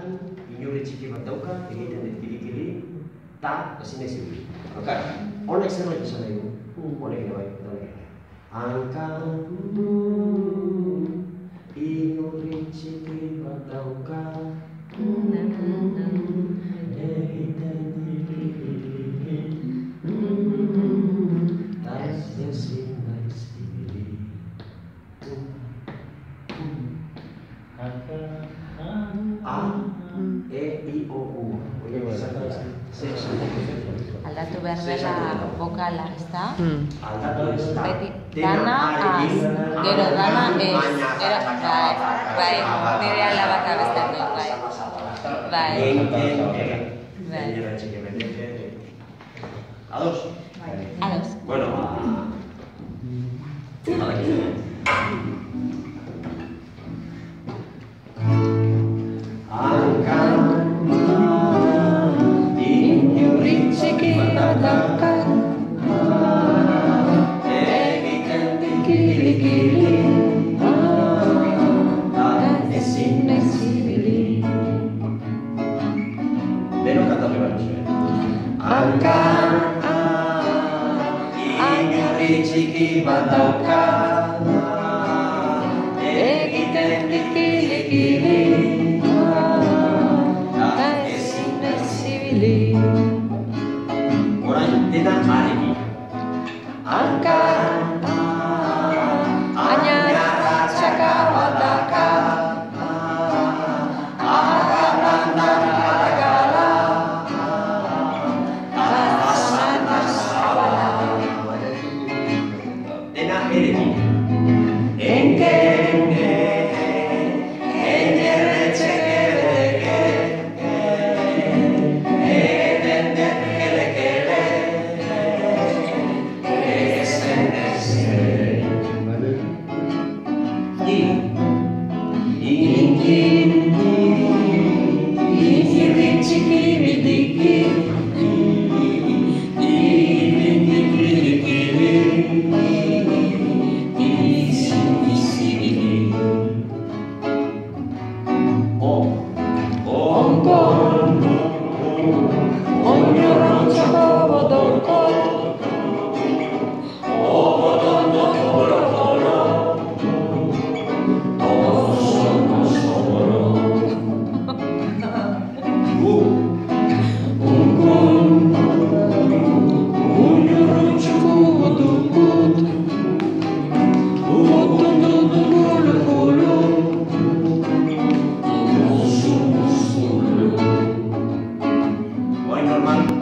Han, inori txiki bat dauka, egiten dit kili-kili, eta ezin ez ibili. Honek zerbait esan nahi du. Honek ere bai, eta honek ere. Hankan, inori txiki bat dauka, egiten dit kili-kili, eta ezin naiz ibili. A, E, I, O, U. Aldatu behar dela bokala, ezta? Aldatu ez da. Dana, az, gero dana, ez. Bai, nire alabak abesten dut, bai. Ados? Ados. Bueno, denok kantatu behar zuen. Hankan, inurri txiki bat dauka, egiten dit kili-kili, eta ezin naiz ibili. Orain dena arekin. Hankan, ainara txaka bat dauka, normal.